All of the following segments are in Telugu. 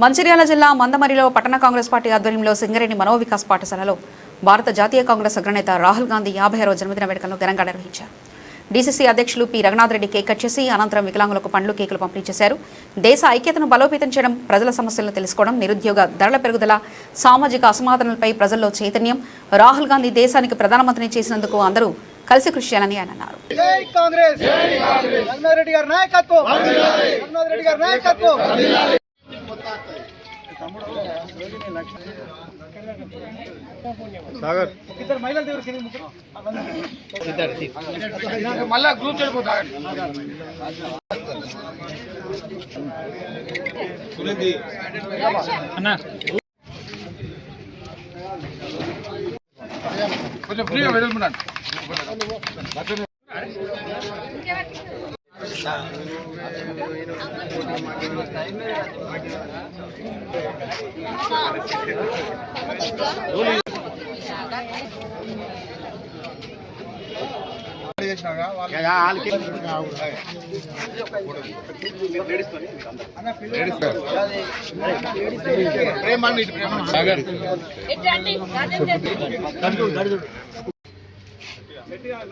మంచిర్యాల జిల్లా మందమరిలో పట్టణ కాంగ్రెస్ పార్టీ ఆధ్వర్యంలో సింగరేణి మనోవికాస్ పాఠశాలలో భారత జాతీయ కాంగ్రెస్ అగ్రనేత రాహుల్ గాంధీ 50వ జన్మదిన వేడుకలను ఘనంగా నిర్వహించారు. డీసీసీ అధ్యక్షులు P Raghunath Reddy cake cut చేసి అనంతరం వికలాంగులకు పండ్లు కేకులు పంపిణీ చేశారు. దేశ ఐక్యతను బలోపేతం చేయడం, ప్రజల సమస్యలను తెలుసుకోవడం, నిరుద్యోగ ధరల పెరుగుదల, సామాజిక అసమానతలపై ప్రజల్లో చైతన్యం, రాహుల్ గాంధీ దేశానికి ప్రధానమంత్రిని చేసినందుకు అందరూ కలిసి కృషి చేయాలని ఆయన అన్నారు. సాగర్ ఇద్దరు మహిళల దగ్గర మళ్ళా గ్రూప్ చెడిపోతా కొంచెం ఫ్రీగా వెళ్తున్నాను.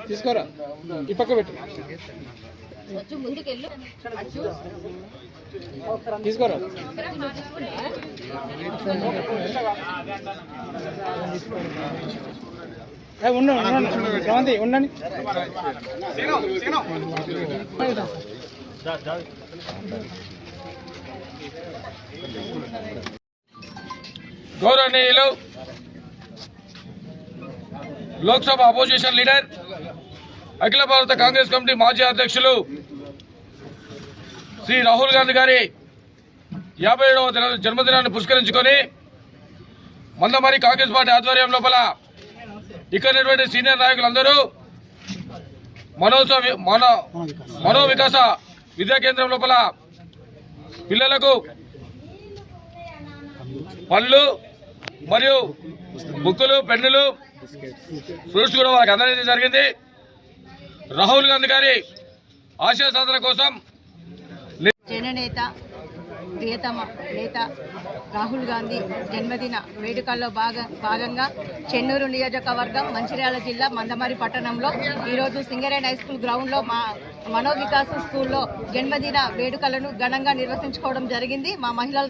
తీసుకోరా ఈ పక్క పెట్టు తీసుకోరా ఉండండి ఉండండి. గౌరవనీయులు లోక్సభ అపోజిషన్ లీడర్, అఖిల భారత కాంగ్రెస్ కమిటీ మాజీ అధ్యక్షులు శ్రీ రాహుల్ గాంధీ గారి 57వ జన్మదినాన్ని పురస్కరించుకొని మందమరి కాంగ్రెస్ పార్టీ ఆధ్వర్యం లోపల ఇక్కడ సీనియర్ నాయకులందరూ మనోవికాస విద్యా కేంద్రం లోపల పిల్లలకు పళ్ళు మరియు బుక్కులు, పెన్నులు, ఫ్రూట్స్ కూడా వాళ్ళకి అందజేయడం జరిగింది. రాహుల్ గాంధీ గారి ఆశయ సాధన కోసం జననేత ప్రియతమ నేత రాహుల్ గాంధీ జన్మదిన వేడుకల్లో భాగంగా చెన్నూరు నియోజకవర్గం మంచిర్యాల జిల్లా మందమరి పట్టణంలో ఈరోజు సింగరేణి హై స్కూల్ గ్రౌండ్లో మనోవికాస్ స్కూల్లో జన్మదిన వేడుకలను ఘనంగా నిర్వహించుకోవడం జరిగింది. మా మహిళల